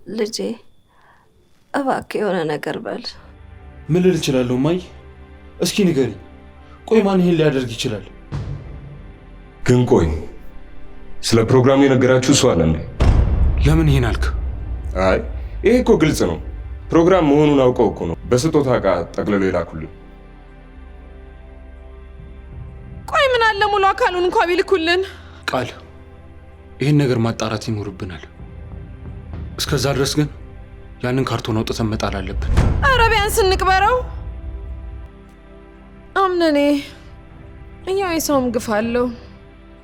ልጄ እባክህ የሆነ ነገር በል። ምን ልል እችላለሁ ማይ? እስኪ ንገሪኝ። ቆይ ማን ይሄን ሊያደርግ ይችላል? ግን ቆይ ስለ ፕሮግራሙ የነገራችሁ ሰው አለ እንዴ? ለምን ይሄን አልክ? አይ ይሄ እኮ ግልጽ ነው። ፕሮግራም መሆኑን አውቀው እኮ ነው በስጦታ ዕቃ ጠቅልለው የላኩልን። ቆይ ምን አለ ሙሉ አካሉን እንኳን ቢልኩልን። ቃል ይሄን ነገር ማጣራት ይኖርብናል። እስከዛ ድረስ ግን ያንን ካርቶን አውጥተን መጣል አለብን። ኧረ ቢያንስ እንቅበረው። አምነኔ እኛው የሰውም ግፍ አለው።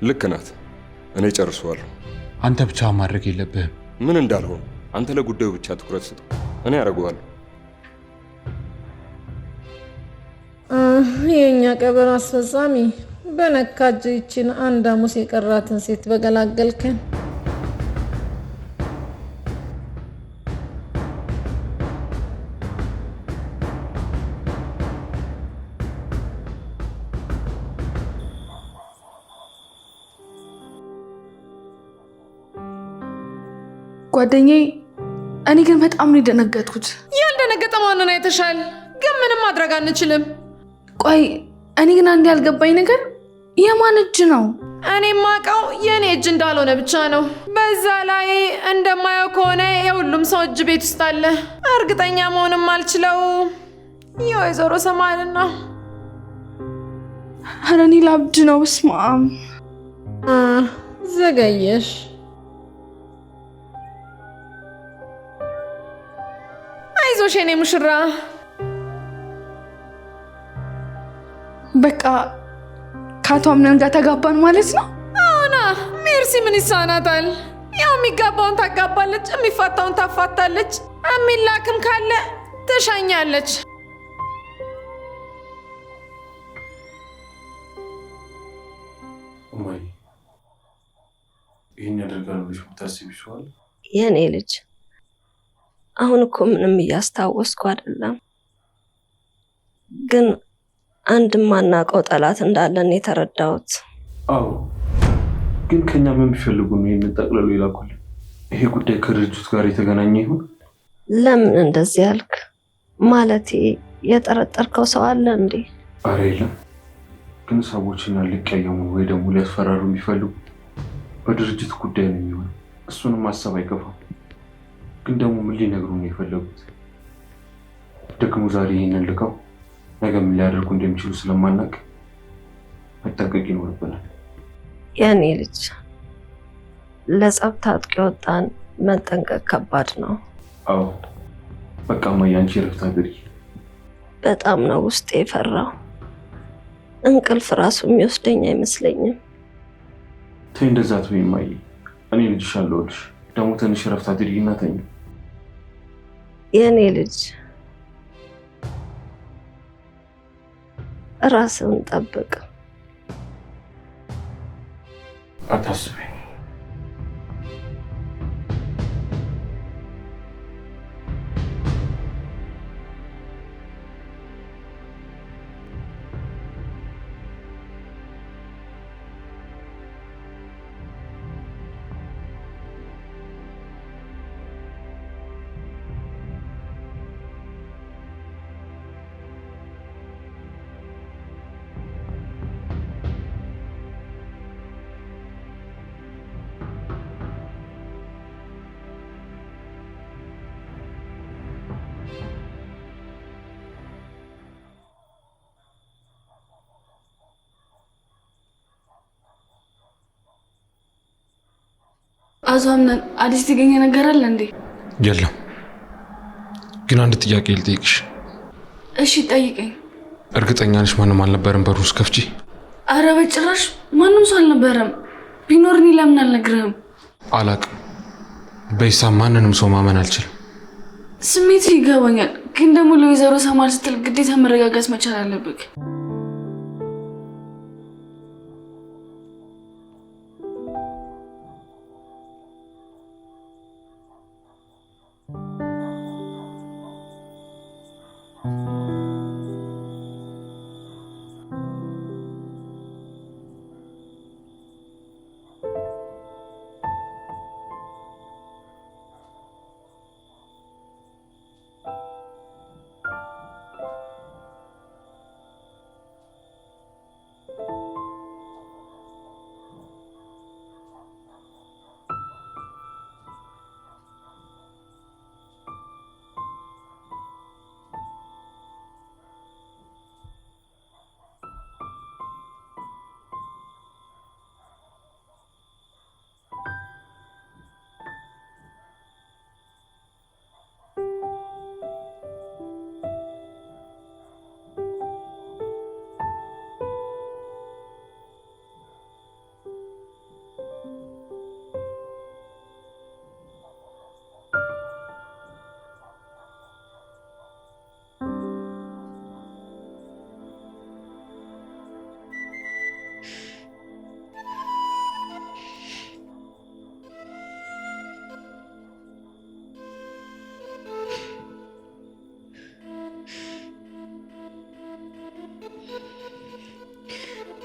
ልክ ናት። እኔ ጨርሰዋለሁ። አንተ ብቻ ማድረግ የለብህም። ምን እንዳልሆነ አንተ ለጉዳዩ ብቻ ትኩረት ስጥ። እኔ አደርገዋለሁ። የኛ ቀብር አስፈጻሚ በነካጅ ይችን አንድ ሐሙስ የቀራትን ሴት በገላገልከን። ጓደኛዬ፣ እኔ ግን በጣም ነው የደነገጥኩት። ያልደነገጠ ማንን አይተሻል? ግን ምንም ማድረግ አንችልም። ቆይ እኔ ግን አንድ ያልገባኝ ነገር የማን እጅ ነው? እኔ የማውቀው የእኔ እጅ እንዳልሆነ ብቻ ነው። በዛ ላይ እንደማየው ከሆነ የሁሉም ሰው እጅ ቤት ውስጥ አለ። እርግጠኛ መሆንም አልችለው የወይዘሮ ሰማያልን ነው። ኧረ እኔ ላብድ ነው። በስመ አብ። ዘገየሽ። አይዞሽ የኔ ሙሽራ። በቃ ከአቶ አምነን ጋር ተጋባን ማለት ነው? አዎና፣ ሜርሲ ምን ይሳናታል? ያው የሚጋባውን ታጋባለች፣ የሚፋታውን ታፋታለች፣ የሚላክም ካለ ትሻኛለች። እማዬ ይህን ያደርጋሉ ብለሽ የምታስቢ ይችላል? የኔ ልጅ አሁን እኮ ምንም እያስታወስኩ አይደለም፣ ግን አንድ ማናውቀው ጠላት እንዳለን የተረዳሁት። አዎ፣ ግን ከኛ ምን ቢፈልጉ ነው ይህንን ጠቅልሎ ይላኩልን? ይሄ ጉዳይ ከድርጅቱ ጋር የተገናኘ ይሁን? ለምን እንደዚህ ያልክ? ማለቴ የጠረጠርከው ሰው አለ እንዴ? አረ የለም፣ ግን ሰዎችና ሊቀየሙ ወይ ደግሞ ሊያስፈራሩ የሚፈልጉ በድርጅቱ ጉዳይ ነው የሚሆነው። እሱንም ማሰብ አይገፋም። ግን ደግሞ ምን ሊነግሩ ነው የፈለጉት? ደግሞ ዛሬ ይህንን ልከው ነገ ምን ሊያደርጉ እንደሚችሉ ስለማናውቅ መጠንቀቅ ይኖርብናል። የኔ ልጅ ለጸብ ታጥቂ ወጣን መጠንቀቅ ከባድ ነው። አዎ በቃ እማዬ አንቺ ረፍት አድርጊ። በጣም ነው ውስጤ የፈራው። እንቅልፍ ራሱ የሚወስደኝ አይመስለኝም። ተይ እንደዛ ትበይ እማዬ። እኔ ልጅሽ አለሁልሽ። ደግሞ ትንሽ ረፍት አድርጊና ተኝ። የኔ ልጅ ራስን ጠብቅ። አታስቢ። አቶ አምነን አዲስ የተገኘ ነገር አለ እንዴ? የለም፣ ግን አንድ ጥያቄ ልጠይቅሽ። እሺ ጠይቀኝ። እርግጠኛ ነሽ ማንም አልነበረም በሩን ስትከፍቺ? አረ በጭራሽ ማንም ሰው አልነበረም። ቢኖር እኔ ለምን አልነግርህም? አላቅም። በሂሳብ ማንንም ሰው ማመን አልችልም። ስሜት ይገባኛል፣ ግን ደግሞ ለወይዘሮ ሰማል ስትል ግዴታ መረጋጋት መቻል አለብህ።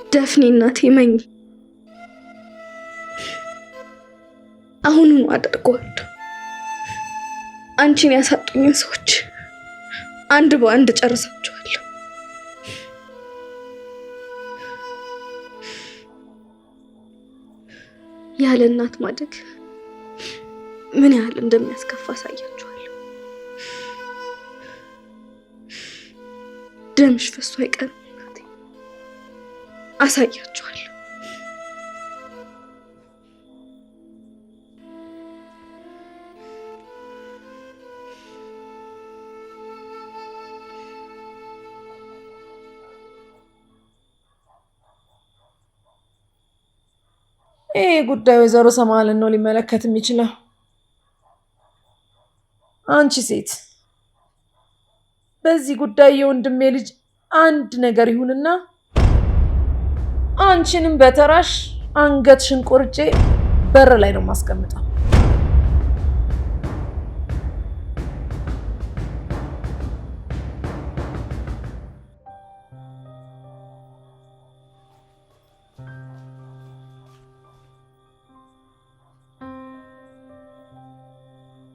ደፍኔ እናቴ መኝ አሁኑኑ አደርገዋለሁ። አንቺን ያሳጡኝን ሰዎች አንድ በአንድ ጨርሳቸዋለሁ። ያለ እናት ማደግ ምን ያህል እንደሚያስከፋ አሳያቸዋለሁ። ደምሽ ፈሶ አይቀርም እናቴ፣ አሳያቸዋለሁ። ይሄ ጉዳይ ወይዘሮ ሰማልን ነው ሊመለከት የሚችለው። አንቺ ሴት በዚህ ጉዳይ የወንድሜ ልጅ አንድ ነገር ይሁንና አንቺንም በተራሽ አንገትሽን ቆርጬ በር ላይ ነው ማስቀምጠው።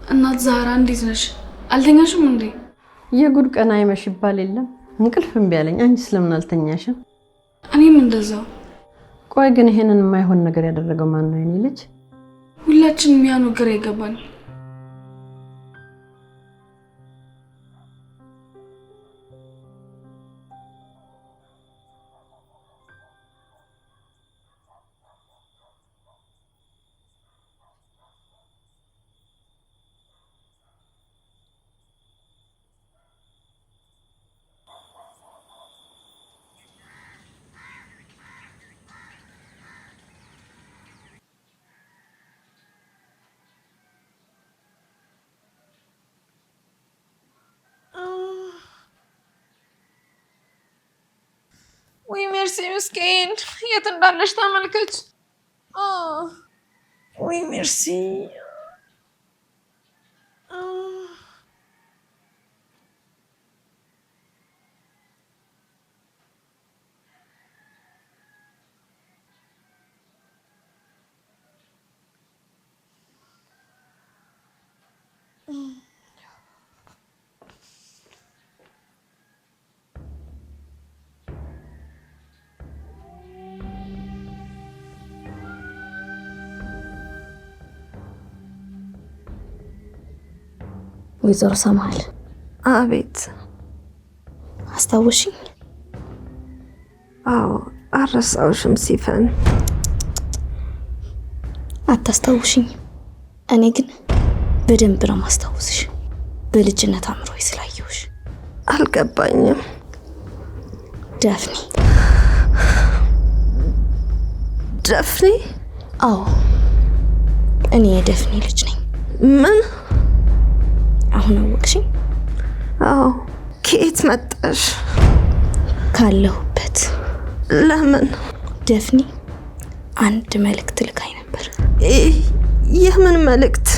እናት ዛራ እንዴት ነሽ? አልተኛሽም እንዴ? የጉድ ቀን አይመሽ ይባል የለም። እንቅልፍ እምቢ አለኝ። አንቺ ስለምን አልተኛሽም? እኔም እንደዛው። ቆይ ግን ይሄንን የማይሆን ነገር ያደረገው ማን ነው? የኔ ልጅ ሁላችንም ያ ነገር ይገባል። ወይ ሜርሲ ምስኪን የት እንዳለሽ ተመልከች። ወይ ሜርሲ ወይዘሮ ሰማል። አቤት። አስታውሽኝ? አዎ አረሳውሽም ሲፈን። አታስታውሽኝ? እኔ ግን በደንብ ነው ማስታወስሽ። በልጅነት አምሮይ ስላየሁሽ። አልገባኝም። ዳፍኔ። ዳፍኔ? አዎ እኔ የዳፍኔ ልጅ ነኝ። ምን? አሁን አወቅሽኝ? አዎ። ከየት መጣሽ? ካለሁበት። ለምን? ዳፍኔ አንድ መልእክት ልካኝ ነበር። የምን መልእክት?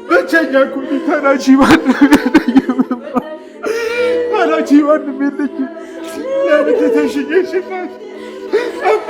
ብቸኛ እኮ ታናቺ ማንም የለኝም። ለምን ትተሽኝ ሽፋሽ አባ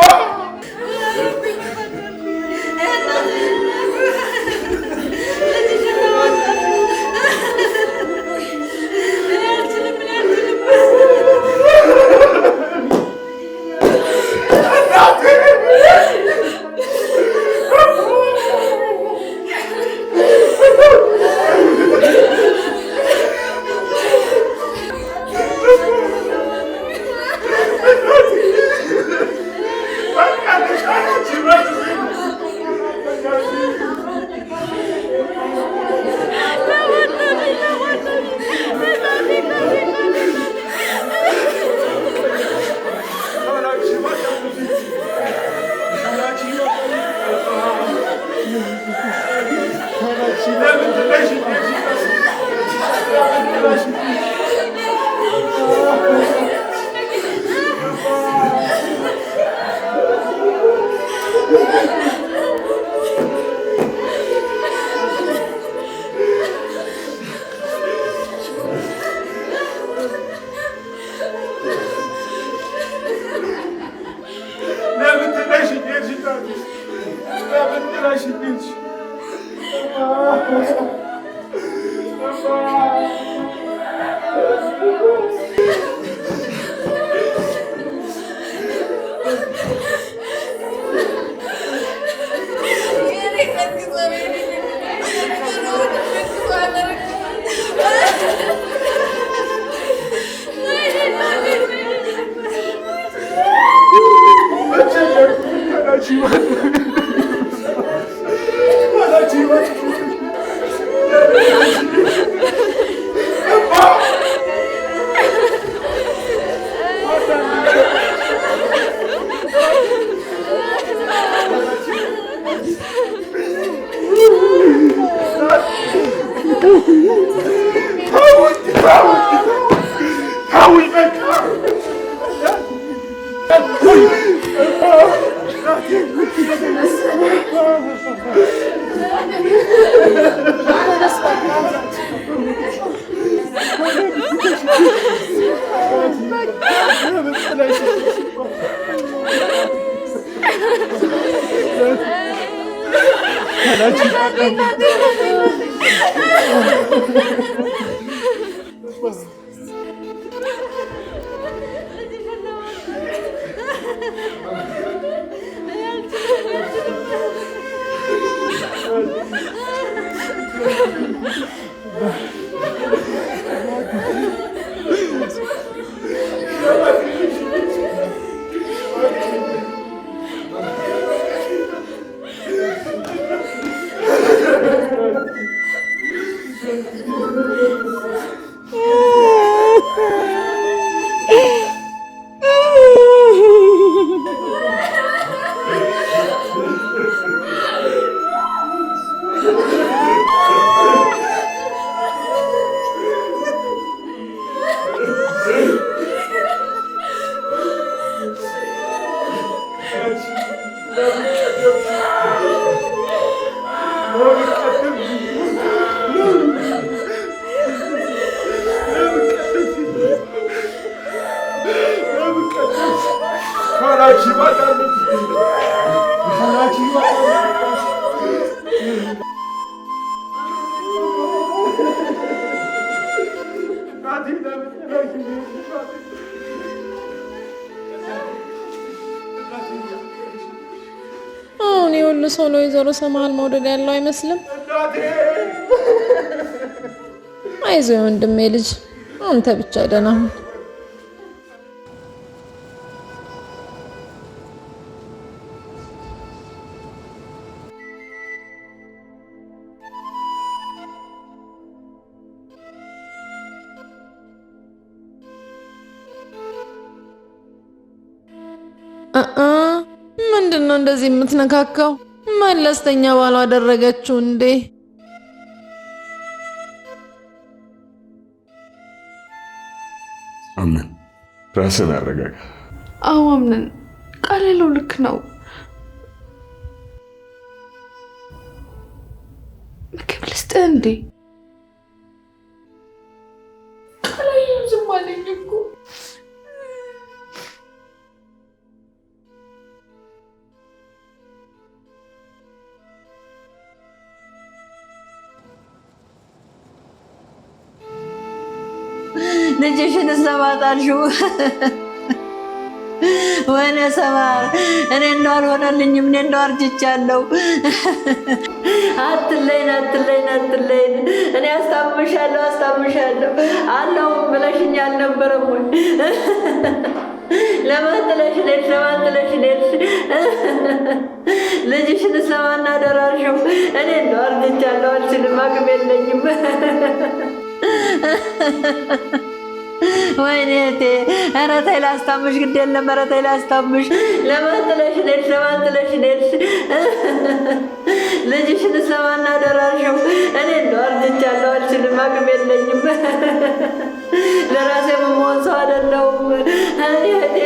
ሁሉ ሰው ለወይዘሮ ሰማሃል መውደድ ያለው አይመስልም። አይዞህ ወንድሜ ልጅ አንተ ብቻ ደህና ሁን። ምንድነው እንደዚህ የምትነካካው? መለስተኛ ባሏ አደረገችው እንዴ? አምን ራስን አረጋጋ። አዎ አምነን ቃሌለው ልክ ነው። ምግብ ልስጥህ እንዴ? ቃላዬም ዝም አለኝ እኮ። ልጅሽን ሰማጣልሽው ወይኔ ሰማር እኔ እንደው አልሆነልኝም። እኔ እንደው አርጅቻለሁ። አትለይን እኔ አስታምሻለሁ አለሁ ብለሽኝ አልነበረም ወይ? ለማጥለሽ ልጅሽን ሰማና ደራርሽው እኔ እንደው አርጅቻለሁ አልችልም አቅም የለኝም። ወይኔ እህቴ ኧረ ተይ ላስታምሽ ግድ የለም ኧረ ተይ ላስታምሽ ለማጥለሽ ልጅሽን ሰማና ደራርሽው እኔ እንደው አርጅቻለሁ አልችልም አቅም የለኝም። ለራሴ መሆን ሰው አይደለሁም። እህቴ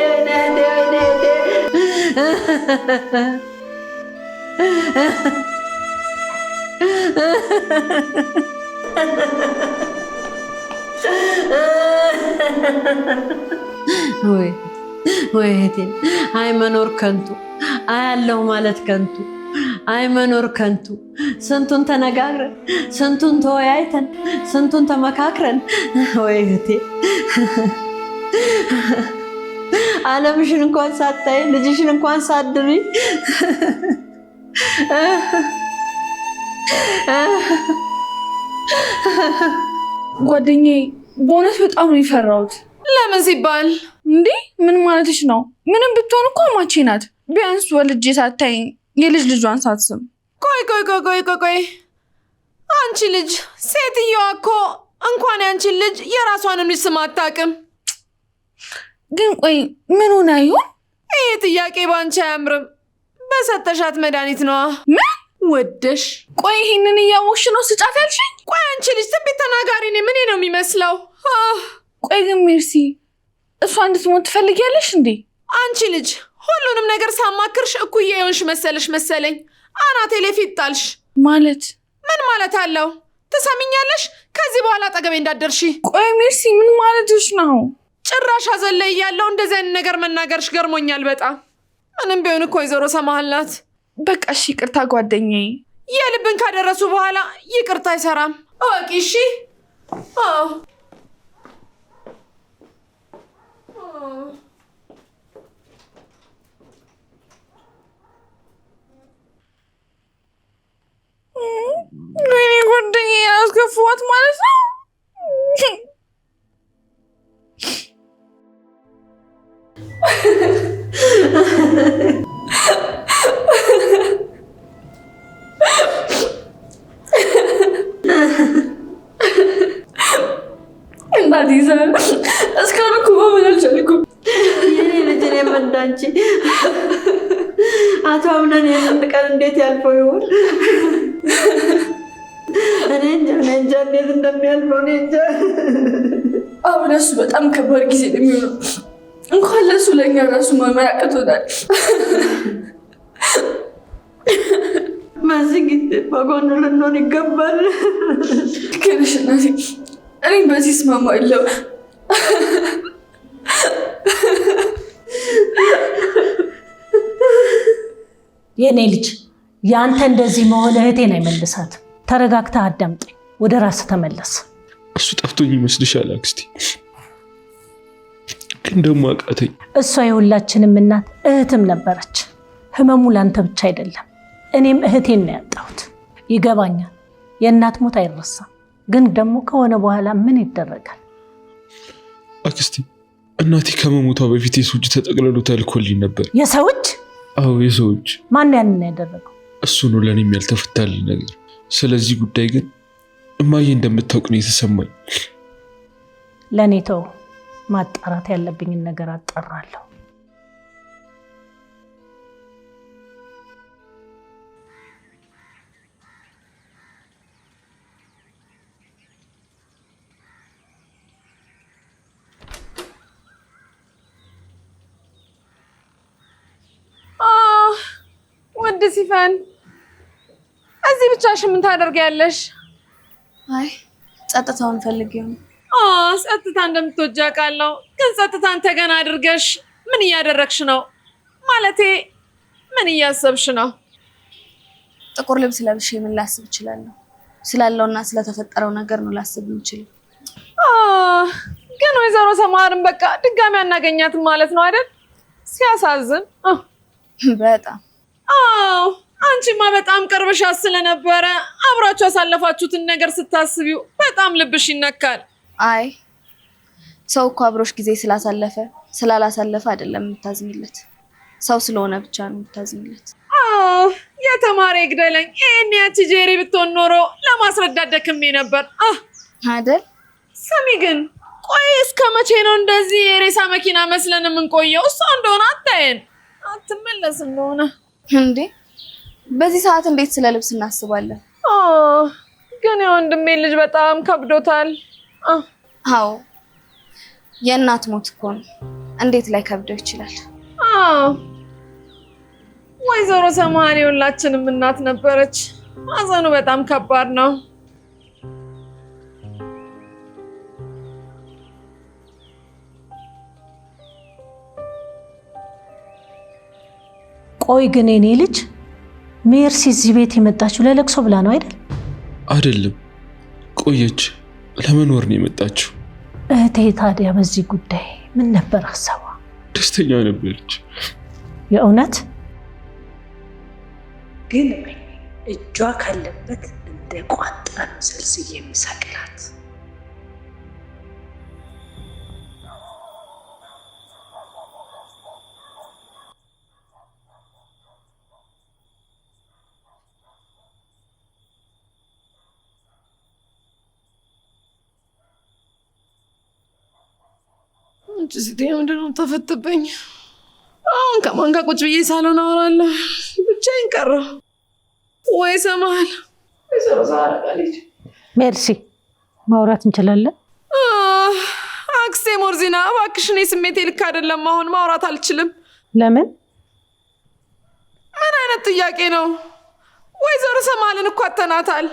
ወይ እህቴ አይ መኖር ከንቱ አያለው ማለት ከንቱ አይ መኖር ከንቱ ስንቱን ተነጋግረን ስንቱን ተወያይተን ስንቱን ተመካክረን ወይ እህቴ ዓለምሽን እንኳን ሳታይ ልጅሽን እንኳን ሳድሪ ጓደኛዬ በእውነት በጣም ነው የፈራሁት። ለምን ሲባል እንዴ ምን ማለትሽ ነው? ምንም ብትሆን እኮ አማቼ ናት። ቢያንስ ወልጄ ሳታይኝ የልጅ ልጇን ሳትስም። ቆይ አንቺ ልጅ ሴትየዋ እኮ እንኳን ያንቺን ልጅ የራሷንም ልጅ ስም አታውቅም። ግን ቆይ ምን ሆና ይሆን? ይህ ጥያቄ ባንቺ አያምርም። በሰጠሻት መድኃኒት ነዋ። ምን ወደሽ? ቆይ ይሄንን እያወቅሽ ነው ስጫት ያልሽኝ? ቆይ አንቺ ልጅ ትንቢት ተናጋሪ ነኝ ምን ነው የሚመስለው? ቆይ ግን ሜርሲ እሷ እንድትሞት ትፈልጊያለሽ እንዴ? አንቺ ልጅ ሁሉንም ነገር ሳማክርሽ እኩዬ የሆንሽ መሰለኝ። አናቴ ላይ ፊት ጣልሽ ማለት ምን ማለት አለው? ትሰሚኛለሽ? ከዚህ በኋላ አጠገቤ እንዳትደርሺ። ቆይ ሜርሲ ምን ማለትሽ ነው? ጭራሽ አዘለይ ያለው እንደዚህ አይነት ነገር መናገርሽ ገርሞኛል በጣም። ምንም ቢሆን እኮ ወይዘሮ ሰማሃል ናት። በቃ እሺ ይቅርታ ጓደኛዬ። የልብን ካደረሱ በኋላ ይቅርታ አይሰራም። እወቂ እሺ? ወይኔ ጓደኛዬን አስከፋኋት ማለት ነው። እናቴ እስካሁን እኮ ማመን አልቻልኩም። የኔ ልጅ እኔም እንዳንቺ አቶ አምነን የአንድ ቀን እንዴት ያልፈው ይሆን? እኔ እንጃ እንዴት እንደሚያልፈው እኔ እንጃ። አሁን እሱ በጣም ከባድ ጊዜ ነው የሚሆነው። እንኳን ለእሱ ለእኛ ራሱ ማመን አቅቶናል። በዚህ ጊዜ በጎኑ ልንሆን ይገባል። ትክክልሽ እናቴ። እኔም በዚህ እስማማለሁ። የኔ ልጅ ያንተ እንደዚህ መሆን እህቴን አይመልሳትም። ተረጋግተህ አዳምጠኝ፣ ወደ ራስህ ተመለስ። እሱ ጠፍቶኝ ይመስልሻል አክስቴ? ግን ደግሞ አቃተኝ። እሷ የሁላችንም እናት እህትም ነበረች። ህመሙ ላንተ ብቻ አይደለም፣ እኔም እህቴን ነው ያጣሁት። ይገባኛል፣ የእናት ሞት አይረሳም። ግን ደግሞ ከሆነ በኋላ ምን ይደረጋል? አክስቴ እናቴ ከመሞቷ በፊት የሰው እጅ ተጠቅልሎ ተልኮልኝ ነበር። የሰው እጅ? አዎ የሰው እጅ። ማን ያንን ያደረገው? እሱ ነው ለእኔም ያልተፈታልኝ ነገር። ስለዚህ ጉዳይ ግን እማዬ እንደምታውቅ ነው የተሰማኝ። ለእኔ ተው፣ ማጣራት ያለብኝን ነገር አጣራለሁ። ውድ ሲፈን እዚህ ብቻሽን ምን ታደርጊያለሽ? አይ ጸጥታውን ፈልጌው ነው። ጸጥታ እንደምትወጂ አውቃለሁ። ግን ጸጥታን ተገና አድርገሽ ምን እያደረግሽ ነው? ማለቴ ምን እያሰብሽ ነው? ጥቁር ልብስ ለብሼ ምን ላስብ እችላለሁ? ስላለውና ስለተፈጠረው ነገር ነው ላስብ የምችለው። ግን ወይዘሮ ሰማርን በቃ ድጋሚ አናገኛትም ማለት ነው አይደል? ሲያሳዝን በጣም። አንቺማ በጣም ቅርብሻት ስለነበረ አብራችሁ ያሳለፋችሁትን ነገር ስታስቢው በጣም ልብሽ ይነካል። አይ ሰው እኮ አብሮሽ ጊዜ ስላሳለፈ ስላላሳለፈ አይደለም የምታዝኝለት፣ ሰው ስለሆነ ብቻ ነው የምታዝኝለት። የተማረ ይግደለኝ። ይሄን ያቺ ጄሪ ብትሆን ኖሮ ለማስረዳት ደክሜ ነበር አይደል? ስሚ ግን ቆይ እስከ መቼ ነው እንደዚህ የሬሳ መኪና መስለን የምንቆየው? እሷ እንደሆነ አታየን አትመለስ እንደሆነ እንዴ? በዚህ ሰዓት እንዴት ስለ ልብስ እናስባለን? ግን የወንድሜ ልጅ በጣም ከብዶታል። አዎ የእናት ሞት እኮ ነው። እንዴት ላይ ከብደው ይችላል? ወይዘሮ ሰማሪ ሁላችንም እናት ነበረች። ሀዘኑ በጣም ከባድ ነው። ቆይ ግን የኔ ልጅ ሜርሲ እዚህ ቤት የመጣችው ለለቅሶ ብላ ነው አይደል? አይደለም፣ ቆየች። ለመኖር ነው የመጣችው። እህቴ ታዲያ በዚህ ጉዳይ ምን ነበር ሀሳቧ? ደስተኛ ነበረች። የእውነት ግን እጇ ካለበት እንደ ቋንጣን ሰልስዬ የሚሰቅላት ስትይ ምንድነው ተፈትበኝ? አሁን ከማን ጋር ቁጭ ብዬ ሳሎን አወራለሁ? ብቻዬን ቀረሁ። ወይ ሰማል ወይዘሮ ዛራ ልጅ ሜርሲ ማውራት እንችላለን? አክስቴ ሞርዚና እባክሽ፣ እኔ ስሜቴ ልክ አይደለም። አሁን ማውራት አልችልም። ለምን? ምን አይነት ጥያቄ ነው? ወይዘሮ ሰማልን እኮ አተናታል።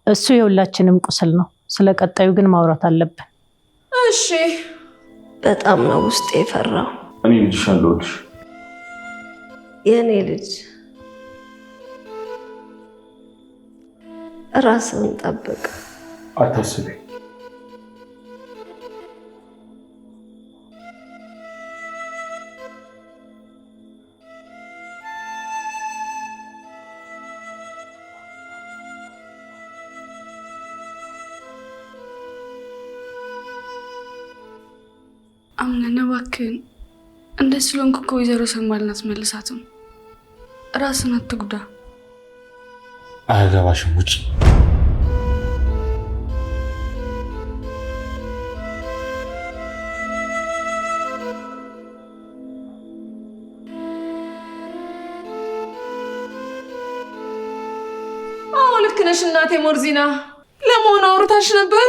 እሱ የሁላችንም ቁስል ነው። ስለ ቀጣዩ ግን ማውራት አለብን። እሺ። በጣም ነው ውስጥ የፈራው። እኔ ልጅሽ አለሁልሽ። የኔ ልጅ ራስን ጠብቅ። አታስቢ። አምነን እባክህን እንደዚህ ስለሆንክ እኮ ወይዘሮ ሰማልን አትመልሳትም። ራስን አትጉዳ። አያገባሽም፣ ውጪ። ልክ ነሽ እናቴ ሞርዚና። ለመሆኑ አውርታሽ ነበር?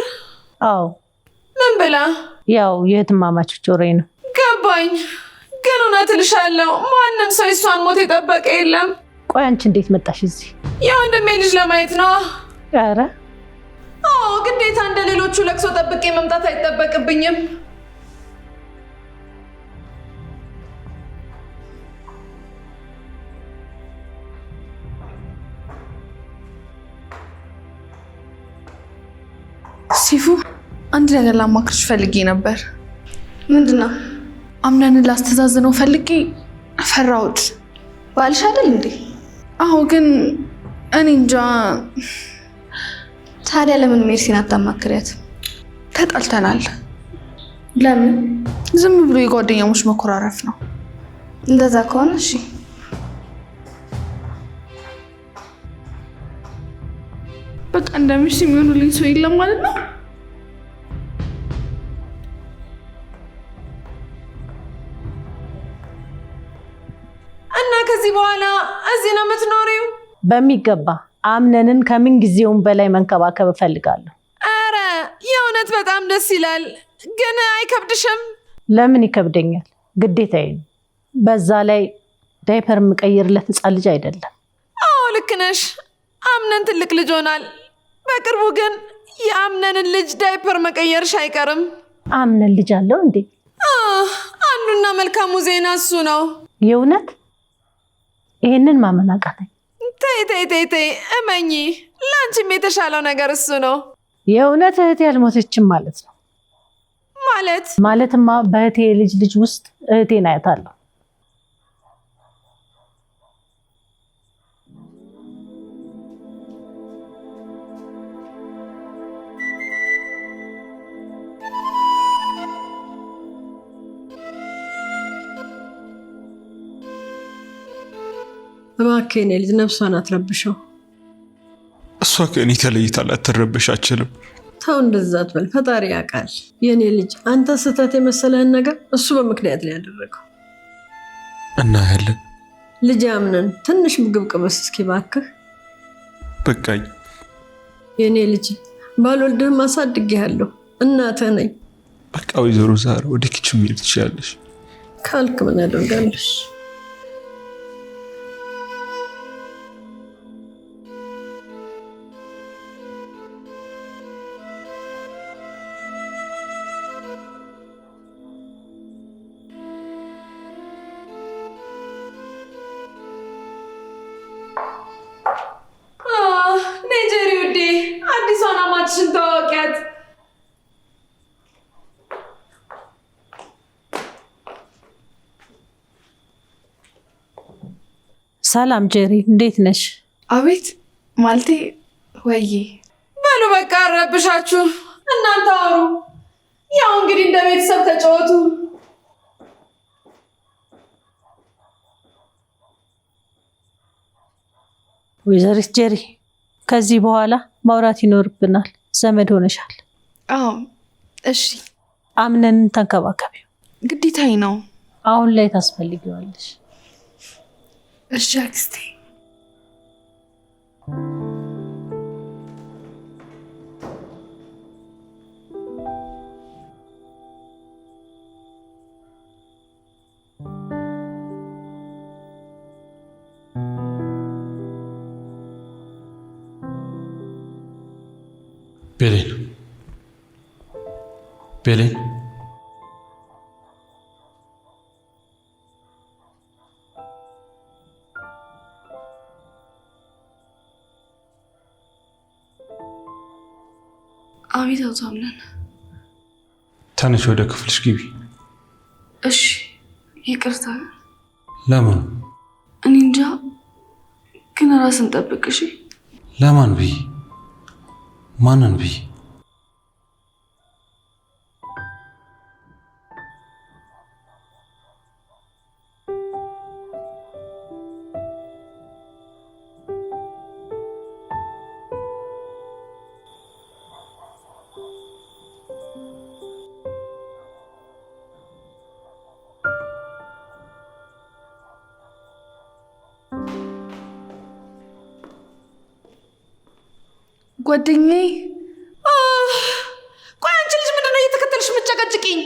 አዎ። ምን ብላ? ያው የእህትማማቾች ወሬ ነው። ገባኝ። ግን እውነት እልሻለሁ ማንም ሰው እሷን ሞት የጠበቀ የለም። ቆይ አንቺ እንዴት መጣሽ እዚህ? የወንድሜ ልጅ ለማየት ነው። ኧረ ግዴታ እንደ ሌሎቹ ለቅሶ ጠብቄ መምጣት አይጠበቅብኝም። ሲፉ አንድ ነገር ላማክርሽ ፈልጌ ነበር። ምንድነው? አምነን ላስተዛዝነው ፈልጌ ፈራሁት። ባልሽ አይደል እንዴ? አዎ፣ ግን እኔ እንጃ። ታዲያ ለምን ሜርሲን አታማክሪያት? ተጣልተናል። ለምን? ዝም ብሎ የጓደኛሞች መኮራረፍ ነው። እንደዛ ከሆነ እሺ። በቃ እንደምሽ የሚሆኑልኝ ሰው የለም ማለት ነው። እና ከዚህ በኋላ እዚህ ነው የምትኖሪው? በሚገባ አምነንን ከምን ጊዜውም በላይ መንከባከብ እፈልጋለሁ። አረ የእውነት በጣም ደስ ይላል። ግን አይከብድሽም? ለምን ይከብደኛል? ግዴታዬ ነው። በዛ ላይ ዳይፐር የምቀይርለት ህፃን ልጅ አይደለም። አዎ ልክ ነሽ። አምነን ትልቅ ልጅ ሆናል። በቅርቡ ግን የአምነንን ልጅ ዳይፐር መቀየርሽ አይቀርም። አምነን ልጅ አለው እንዴ? አንዱና መልካሙ ዜና እሱ ነው። የእውነት? ይሄንን ማመን አቃተኝ። ተይ እመኚ፣ ለአንቺም የተሻለው ነገር እሱ ነው። የእውነት እህቴ አልሞተችም ማለት ነው? ማለትማ በእህቴ ልጅ ውስጥ እህቴን አያታለሁ። እባክህ የኔ ልጅ ነፍሷን አትረብሸው። እሷ ከእኔ ተለይታ ላትረበሽ አትችልም። ተው እንደዛ አትበል፣ ፈጣሪ ያውቃል። የኔ ልጅ አንተ ስህተት የመሰለህን ነገር እሱ በምክንያት ላይ ያደረገው እና ያለን ልጅ አምነን ትንሽ ምግብ ቅመስ እስኪ እባክህ። በቃኝ የኔ ልጅ ባልወልድህም አሳድጌሃለሁ፣ እናትህ ነኝ። በቃ ወይዘሮ ዛህራ ወደ ኪችን መሄድ ትችላለሽ። ካልክ ምን አደርጋለሽ? ኔጀሪ ውዴ፣ አዲሷን አማችሽን ተዋወቂያት። ሰላም ጄሪ፣ እንዴት ነሽ? አቤት ማለቴ ወይዬ። በሉ በቃ አረብሻችሁ፣ እናንተ አውሩ። ያው እንግዲህ እንደ ቤተሰብ ተጫወቱ። ወይዘሪት ጄሪ፣ ከዚህ በኋላ ማውራት ይኖርብናል። ዘመድ ሆነሻል። አዎ እሺ። አምነን ተንከባከቢው። ግዴታዬ ነው። አሁን ላይ ታስፈልጊዋለሽ። እሺ አክስቴ። ቤሌን አቤት አቶ አምነን። ተነሽ፣ ወደ ክፍልሽ ግቢ። እሺ ይቅርታ። ለምን? እኔ እንጃ፣ ግን ራስን ጠብቅ እሺ። ለማን ብዬ? ማንን ብዬ? ጓደኛዬ። ቆይ አንቺ ልጅ ምንድን ነው እየተከተልሽ የምትጨቀጭቂኝ?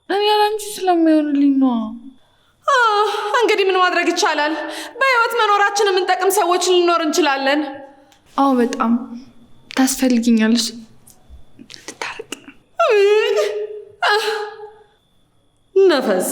እኔ ያላንቺ ስለማይሆንልኝ ነው። እንግዲህ ምን ማድረግ ይቻላል? በህይወት መኖራችን የምንጠቅም ሰዎች ልንኖር እንችላለን። አዎ በጣም ታስፈልጊኛለሽ። ትታረቅ ነፈስ